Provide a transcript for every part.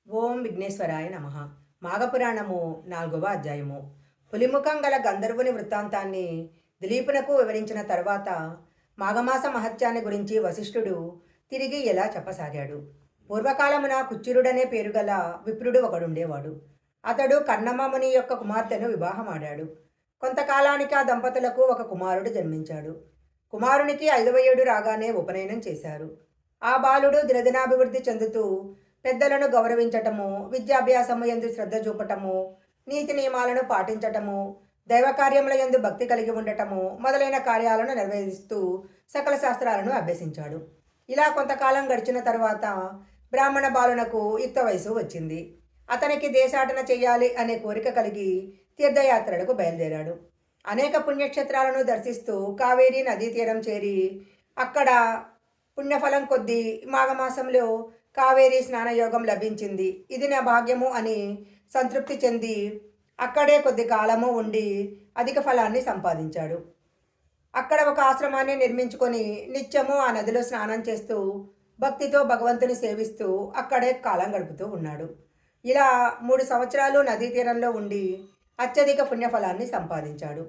ఓం విఘ్నేశ్వరాయ నమ. మాఘపురాణము 4వ అధ్యాయము. పులిముఖం గల గంధర్వుని వృత్తాంతాన్ని దిలీపునకు వివరించిన తర్వాత మాఘమాస మహత్యాన్ని గురించి వశిష్ఠుడు తిరిగి ఎలా చెప్పసాగాడు. పూర్వకాలమున కుచ్చిరుడనే పేరుగల విప్రుడు ఒకడుండేవాడు. అతడు కన్నమముని యొక్క కుమార్తెను వివాహమాడాడు. కొంతకాలానికి ఆ దంపతులకు ఒక కుమారుడు జన్మించాడు. కుమారునికి 5వ ఏడు రాగానే ఉపనయనం చేశారు. ఆ బాలుడు దినదినాభివృద్ధి చెందుతూ పెద్దలను గౌరవించటము, విద్యాభ్యాసము యందు శ్రద్ధ చూపటము, నీతి నియమాలను పాటించటము, దైవ కార్యముల యందు భక్తి కలిగి ఉండటము మొదలైన కార్యాలను నిర్వహిస్తూ సకల శాస్త్రాలను అభ్యసించాడు. ఇలా కొంతకాలం గడిచిన తరువాత బ్రాహ్మణ బాలునకు యుక్త వయసు వచ్చింది. అతనికి దేశాటన చెయ్యాలి అనే కోరిక కలిగి తీర్థయాత్రలకు బయలుదేరాడు. అనేక పుణ్యక్షేత్రాలను దర్శిస్తూ కావేరీ నదీ తీరం చేరి అక్కడ పుణ్యఫలం కొద్దీ మాఘమాసంలో కావేరీ స్నానయోగం లభించింది. ఇది నా భాగ్యము అని సంతృప్తి చెంది అక్కడే కొద్ది కాలము ఉండి అధిక ఫలాన్ని సంపాదించాడు. అక్కడ ఒక ఆశ్రమాన్ని నిర్మించుకొని నిత్యము ఆ నదిలో స్నానం చేస్తూ భక్తితో భగవంతుని సేవిస్తూ అక్కడే కాలం గడుపుతూ ఉన్నాడు. ఇలా 3 సంవత్సరాలు నదీ తీరంలో ఉండి అత్యధిక పుణ్యఫలాన్ని సంపాదించాడు.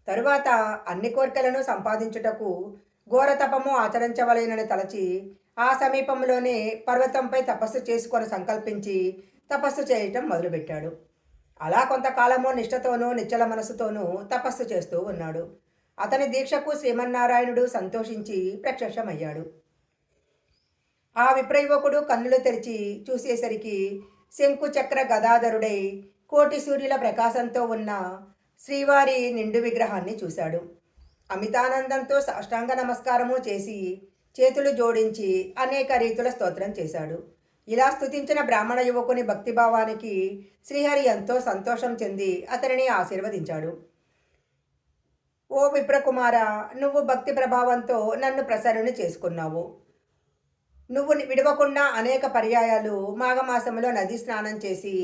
తరువాత అన్ని కోరికలను సంపాదించుటకు ఘోరతపము ఆచరించవలెనని తలచి ఆ సమీపంలోనే పర్వతంపై తపస్సు చేసుకొని సంకల్పించి తపస్సు చేయటం మొదలుపెట్టాడు. అలా కొంతకాలము నిష్ఠతోనూ నిశ్చల మనసుతోనూ తపస్సు చేస్తూ ఉన్నాడు. అతని దీక్షకు శ్రీమన్నారాయణుడు సంతోషించి ప్రత్యక్షమయ్యాడు. ఆ విప్రయువకుడు కన్నులు తెరిచి చూసేసరికి శంకు చక్ర గదాధరుడై కోటి సూర్యుల ప్రకాశంతో ఉన్న శ్రీవారి నిండు విగ్రహాన్ని చూశాడు. అమితానందంతో సాష్టాంగ నమస్కారము చేసి చేతులు జోడించి అనేక రీతుల స్తోత్రం చేశాడు. ఇలా స్తుతించిన బ్రాహ్మణ యువకుని భక్తిభావానికి శ్రీహరి ఎంతో సంతోషం చెంది అతనిని ఆశీర్వదించాడు. ఓ విప్రకుమార, నువ్వు భక్తి ప్రభావంతో నన్ను ప్రసన్నుని చేసుకున్నావు. నువ్వు విడవకుండా అనేక పర్యాయాలు మాఘమాసంలో నది స్నానం చేసి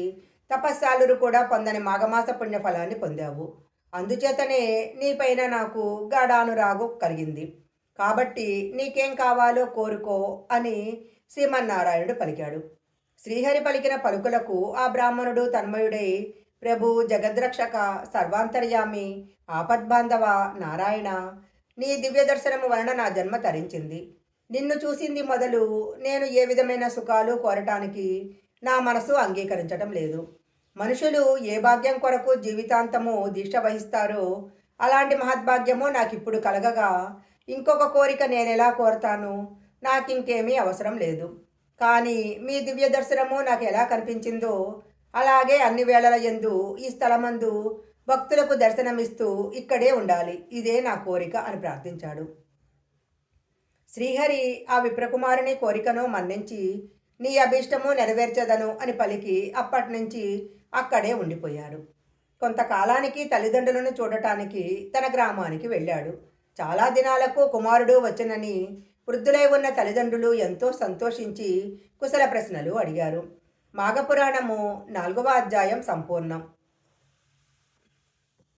తపస్సాలురు కూడా పొందని మాఘమాస పుణ్యఫలాన్ని పొందావు. అందుచేతనే నీపైన నాకు గాఢానురాగం కలిగింది. కాబట్టి నీకేం కావాలో కోరుకో అని శ్రీమన్నారాయణుడు పలికాడు. శ్రీహరి పలికిన పలుకులకు ఆ బ్రాహ్మణుడు తన్మయుడై, ప్రభు, జగద్రక్షక, సర్వాంతర్యామి, ఆపద్బాంధవ నారాయణ, నీ దివ్య దర్శనము వలన నా జన్మ తరించింది. నిన్ను చూసింది మొదలు నేను ఏ విధమైన సుఖాలు కోరటానికి నా మనసు అంగీకరించటం లేదు. మనుషులు ఏ భాగ్యం కొరకు జీవితాంతము దీక్ష వహిస్తారో అలాంటి మహద్భాగ్యము నాకిప్పుడు కలగగా ఇంకొక కోరిక నేనెలా కోరతాను? నాకింకేమీ అవసరం లేదు. కానీ మీ దివ్య దర్శనము నాకు ఎలా కనిపించిందో అలాగే అన్ని వేళల యందు ఈ స్థలమందు భక్తులకు దర్శనమిస్తూ ఇక్కడే ఉండాలి. ఇదే నా కోరిక అని ప్రార్థించాడు. శ్రీహరి ఆ విప్రకుమారుని కోరికను మన్నించి నీ అభీష్టము నెరవేర్చదను అని పలికి అప్పటి నుంచి అక్కడే ఉండిపోయారు. కొంతకాలానికి తల్లిదండ్రులను చూడటానికి తన గ్రామానికి వెళ్ళాడు. చాలా దినాలకు కుమారుడు వచ్చనని వృద్ధులై ఉన్న తల్లిదండ్రులు ఎంతో సంతోషించి కుశల ప్రశ్నలు అడిగారు. మాఘపురాణము 4వ అధ్యాయం సంపూర్ణం.